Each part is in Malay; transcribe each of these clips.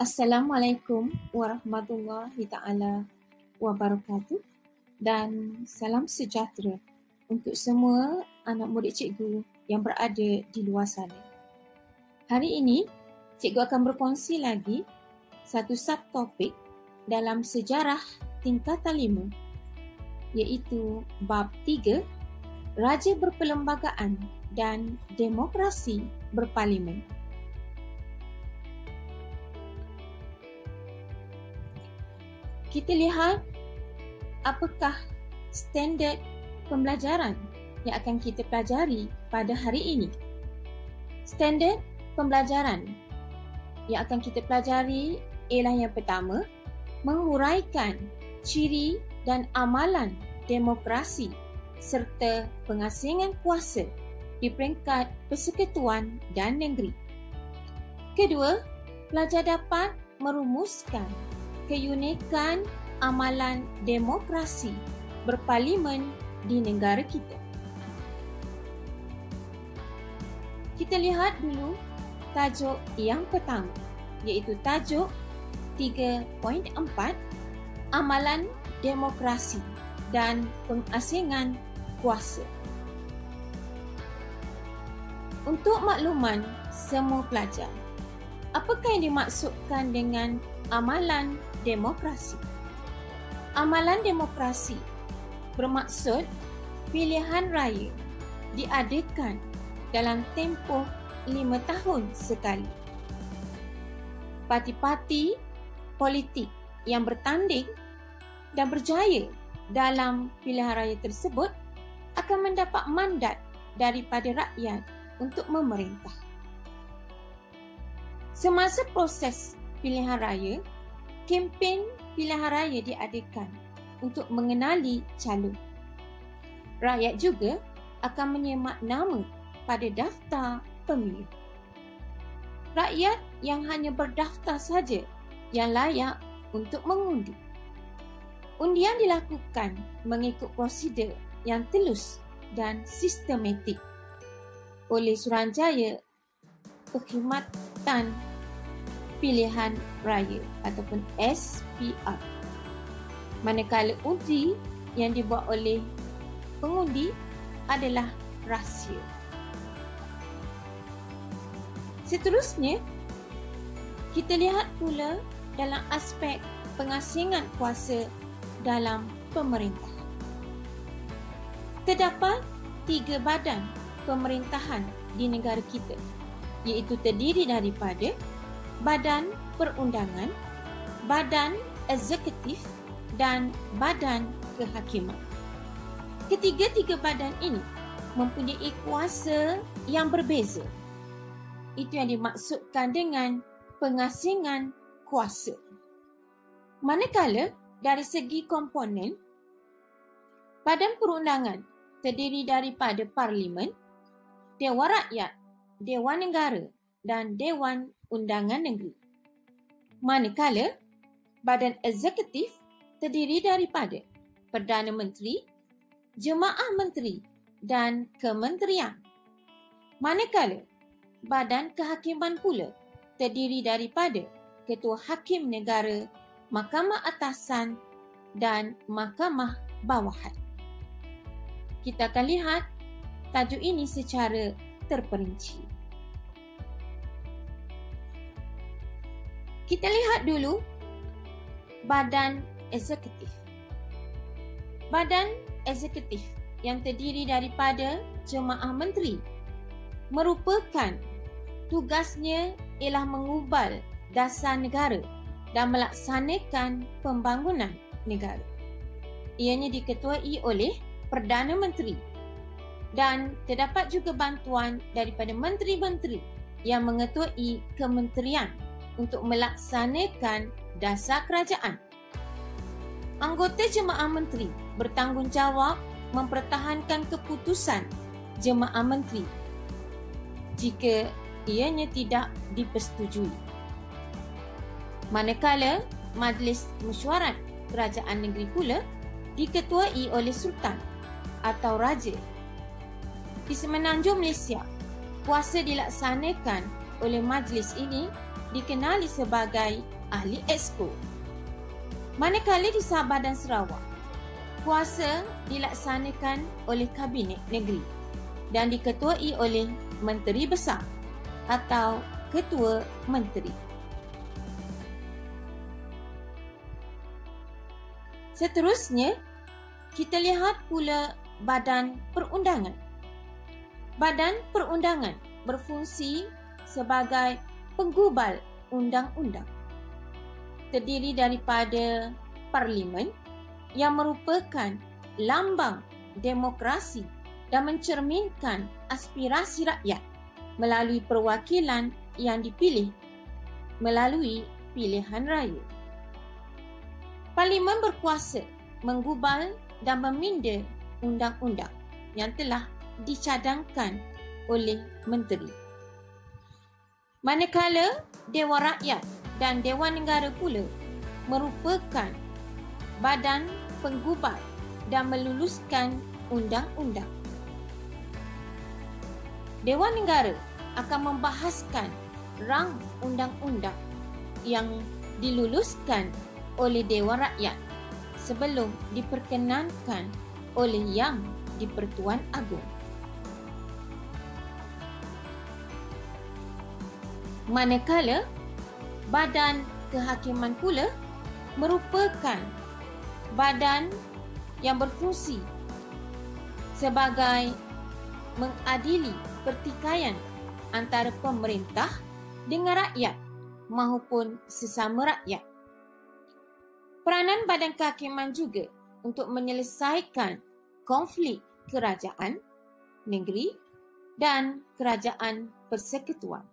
Assalamualaikum warahmatullahi taala wabarakatuh dan salam sejahtera untuk semua anak murid cikgu yang berada di luar sana. Hari ini, cikgu akan berkongsi lagi satu subtopik dalam sejarah tingkatan 5 iaitu bab 3, Raja Berperlembagaan dan Demokrasi Berparlimen. Kita lihat apakah standard pembelajaran yang akan kita pelajari pada hari ini. Standard pembelajaran yang akan kita pelajari ialah yang pertama, menguraikan ciri dan amalan demokrasi serta pengasingan kuasa di peringkat persekutuan dan negeri. Kedua, pelajar dapat merumuskan keunikan amalan demokrasi berparlimen di negara kita. Kita lihat dulu tajuk yang pertama, iaitu tajuk 3.4, Amalan Demokrasi dan Pengasingan Kuasa. Untuk makluman semua pelajar, apakah yang dimaksudkan dengan amalan demokrasi? Amalan demokrasi bermaksud pilihan raya diadakan dalam tempoh 5 tahun sekali. Parti-parti politik yang bertanding dan berjaya dalam pilihan raya tersebut akan mendapat mandat daripada rakyat untuk memerintah. Semasa proses pilihan raya, kempen pilihan raya diadakan untuk mengenali calon. Rakyat juga akan menyemak nama pada daftar pemilih. Rakyat yang hanya berdaftar saja yang layak untuk mengundi. Undian dilakukan mengikut prosedur yang telus dan sistematik oleh Suruhanjaya Perkhidmatan Pilihan Raya ataupun SPR. Manakala undi yang dibuat oleh pengundi adalah rahsia. Seterusnya, kita lihat pula dalam aspek pengasingan kuasa dalam pemerintah. Terdapat 3 badan pemerintahan di negara kita, iaitu terdiri daripada Badan Perundangan, Badan Eksekutif dan Badan Kehakiman. Ketiga-tiga badan ini mempunyai kuasa yang berbeza. Itu yang dimaksudkan dengan pengasingan kuasa. Manakala dari segi komponen, Badan Perundangan terdiri daripada Parlimen, Dewan Rakyat, Dewan Negara dan Dewan Undangan Negeri. Manakala Badan Eksekutif terdiri daripada Perdana Menteri, Jemaah Menteri dan Kementerian. Manakala Badan Kehakiman pula terdiri daripada Ketua Hakim Negara, Mahkamah Atasan dan Mahkamah Bawahan. Kita akan lihat tajuk ini secara terperinci. Kita lihat dulu Badan Eksekutif. Badan Eksekutif yang terdiri daripada Jemaah Menteri merupakan tugasnya ialah mengubal dasar negara dan melaksanakan pembangunan negara. Ianya diketuai oleh Perdana Menteri dan terdapat juga bantuan daripada menteri-menteri yang mengetuai kementerian untuk melaksanakan dasar kerajaan. Anggota Jemaah Menteri bertanggungjawab mempertahankan keputusan Jemaah Menteri jika ianya tidak dipersetujui. Manakala Majlis Mesyuarat Kerajaan Negeri pula diketuai oleh Sultan atau Raja. Di Semenanjung Malaysia, kuasa dilaksanakan oleh majlis ini dikenali sebagai ahli exco. Manakala di Sabah dan Sarawak, kuasa dilaksanakan oleh Kabinet Negeri dan diketuai oleh Menteri Besar atau Ketua Menteri. Seterusnya, kita lihat pula Badan Perundangan. Badan Perundangan berfungsi sebagai penggubal undang-undang. Terdiri daripada Parlimen yang merupakan lambang demokrasi dan mencerminkan aspirasi rakyat melalui perwakilan yang dipilih melalui pilihan raya. Parlimen berkuasa menggubal dan meminda undang-undang yang telah dicadangkan oleh menteri. Manakala Dewan Rakyat dan Dewan Negara pula merupakan badan penggubal dan meluluskan undang-undang. Dewan Negara akan membahaskan rang undang-undang yang diluluskan oleh Dewan Rakyat sebelum diperkenankan oleh Yang di-Pertuan Agong. Manakala Badan Kehakiman pula merupakan badan yang berfungsi sebagai mengadili pertikaian antara pemerintah dengan rakyat maupun sesama rakyat. Peranan Badan Kehakiman juga untuk menyelesaikan konflik kerajaan negeri dan kerajaan persekutuan.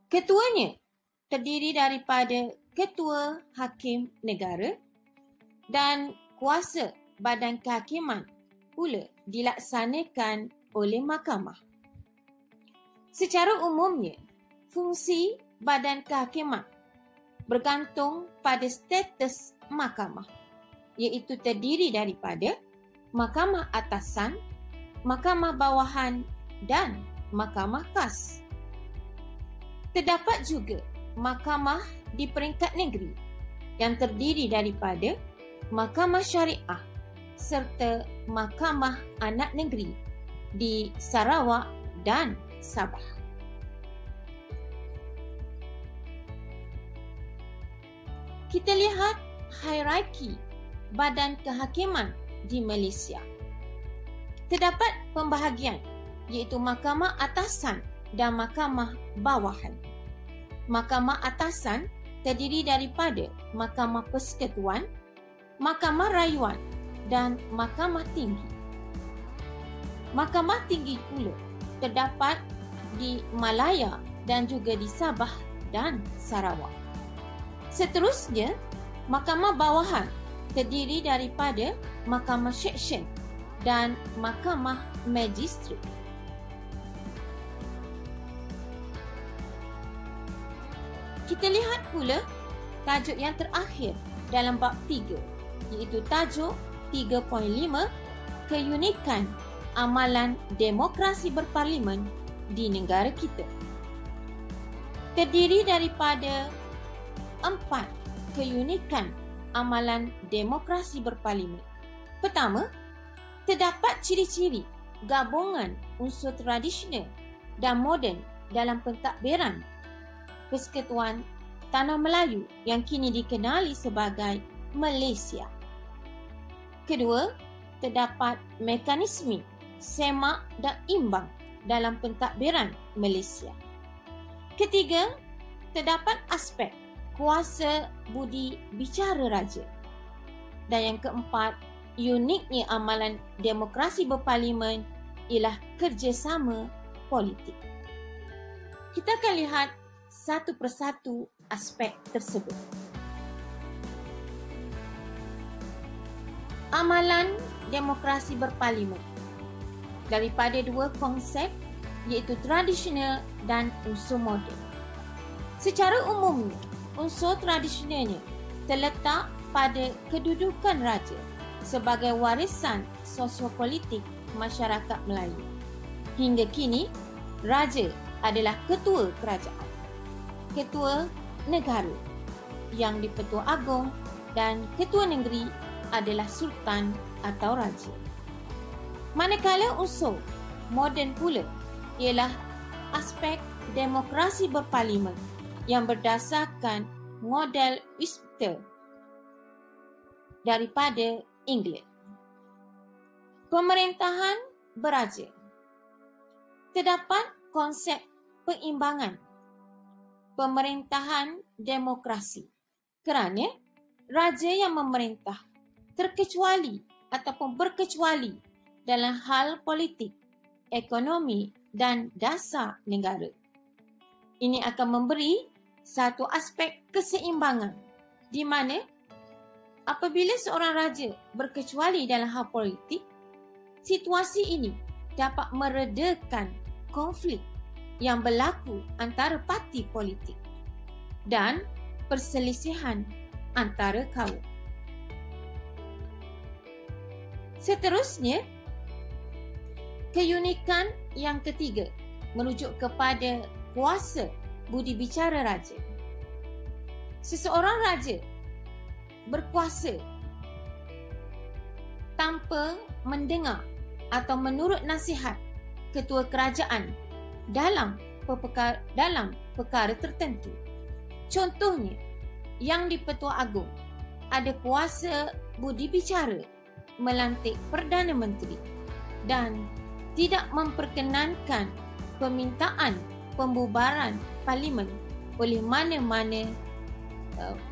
Ketuanya terdiri daripada Ketua Hakim Negara dan kuasa Badan Kehakiman pula dilaksanakan oleh Mahkamah. Secara umumnya, fungsi Badan Kehakiman bergantung pada status mahkamah, iaitu terdiri daripada mahkamah atasan, mahkamah bawahan dan mahkamah khas. Terdapat juga mahkamah di peringkat negeri yang terdiri daripada mahkamah syariah serta mahkamah anak negeri di Sarawak dan Sabah. Kita lihat hierarki Badan Kehakiman di Malaysia. Terdapat pembahagian iaitu mahkamah atasan dan mahkamah bawahan. Mahkamah atasan terdiri daripada mahkamah persekutuan, mahkamah rayuan dan mahkamah tinggi. Mahkamah tinggi pula terdapat di Malaya dan juga di Sabah dan Sarawak. Seterusnya, mahkamah bawahan terdiri daripada mahkamah seksyen dan mahkamah magistrat. Kita lihat pula tajuk yang terakhir dalam bab 3, iaitu tajuk 3.5, keunikan amalan demokrasi berparlimen di negara kita. Terdiri daripada 4 keunikan amalan demokrasi berparlimen. Pertama, terdapat ciri-ciri gabungan unsur tradisional dan moden dalam pentadbiran Persekutuan Tanah Melayu yang kini dikenali sebagai Malaysia. Kedua, terdapat mekanisme semak dan imbang dalam pentadbiran Malaysia. Ketiga, terdapat aspek kuasa budi bicara raja. Dan yang keempat, uniknya amalan demokrasi berparlimen ialah kerjasama politik. Kita akan lihat satu persatu aspek tersebut. Amalan demokrasi berparlimen daripada dua konsep iaitu tradisional dan unsur moden. Secara umumnya, unsur tradisionalnya terletak pada kedudukan raja sebagai warisan sosiopolitik masyarakat Melayu. Hingga kini, raja adalah ketua kerajaan. ketua negara yang di-Pertua Agong dan ketua negeri adalah sultan atau raja. Manakala unsur moden pula ialah aspek demokrasi berparlimen yang berdasarkan model Westminster daripada England. Pemerintahan beraja. Terdapat konsep peimbangan pemerintahan demokrasi kerana raja yang memerintah terkecuali ataupun berkecuali dalam hal politik, ekonomi dan dasar negara. Ini akan memberi satu aspek keseimbangan di mana apabila seorang raja berkecuali dalam hal politik, situasi ini dapat meredakan konflik yang berlaku antara parti politik dan perselisihan antara kaum. Seterusnya, keunikan yang ketiga merujuk kepada kuasa budi bicara raja. Seseorang raja berkuasa tanpa mendengar atau menurut nasihat ketua kerajaan dalam perkara tertentu. Contohnya, yang di-Pertua Agong ada kuasa budi bicara melantik Perdana Menteri dan tidak memperkenankan permintaan pembubaran parlimen oleh mana-mana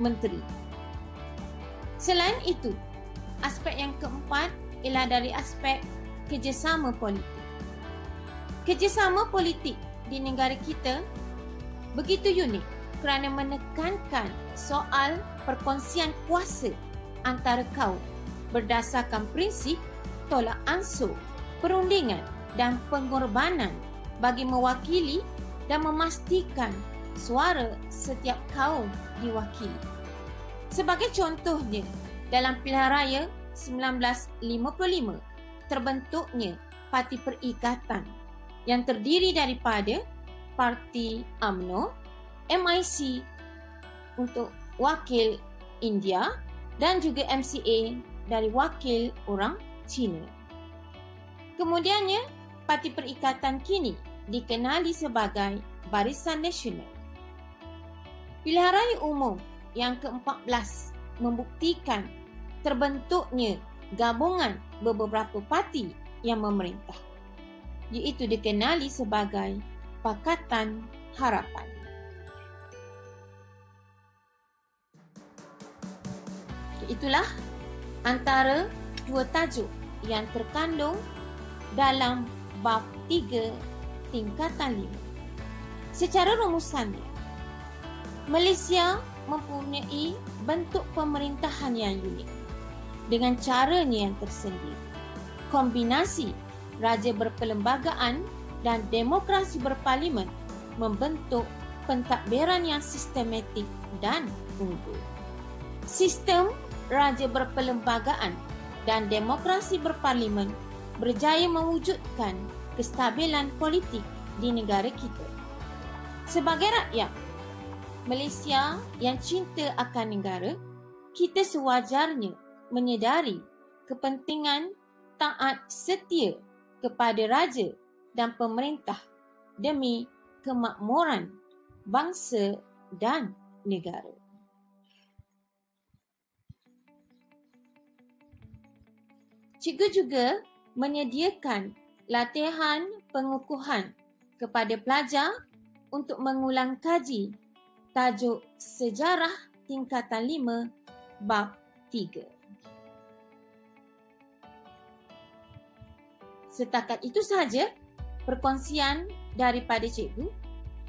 menteri. Selain itu, aspek yang keempat ialah dari aspek kerjasama politik. Kerjasama politik di negara kita begitu unik kerana menekankan soal perkongsian kuasa antara kaum berdasarkan prinsip tolak ansur, perundingan dan pengorbanan bagi mewakili dan memastikan suara setiap kaum diwakili. Sebagai contohnya, dalam pilihan raya 1955 terbentuknya Parti Perikatan yang terdiri daripada Parti UMNO, MIC untuk wakil India dan juga MCA dari wakil orang Cina. Kemudiannya, Parti Perikatan kini dikenali sebagai Barisan Nasional. Pilihan raya umum yang ke-14 membuktikan terbentuknya gabungan beberapa parti yang memerintah, iaitu dikenali sebagai Pakatan Harapan. Itulah antara dua tajuk yang terkandung dalam bab 3 tingkatan 5. Secara rumusannya, Malaysia mempunyai bentuk pemerintahan yang unik dengan caranya yang tersendiri. Kombinasi raja berperlembagaan dan demokrasi berparlimen membentuk pentadbiran yang sistematik dan unggul. Sistem raja berperlembagaan dan demokrasi berparlimen berjaya mewujudkan kestabilan politik di negara kita. Sebagai rakyat Malaysia yang cinta akan negara, kita sewajarnya menyedari kepentingan taat setia kepada raja dan pemerintah demi kemakmuran bangsa dan negara. Cikgu juga menyediakan latihan pengukuhan kepada pelajar untuk mengulang kaji tajuk Sejarah Tingkatan 5 Bab 3. Setakat itu sahaja perkongsian daripada cikgu.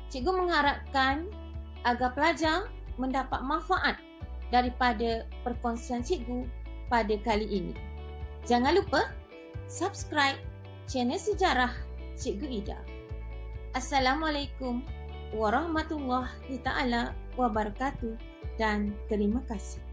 Cikgu mengharapkan agar pelajar mendapat manfaat daripada perkongsian cikgu pada kali ini. Jangan lupa subscribe channel Sejarah Cikgu Ida. Assalamualaikum warahmatullahi taala wabarakatuh dan terima kasih.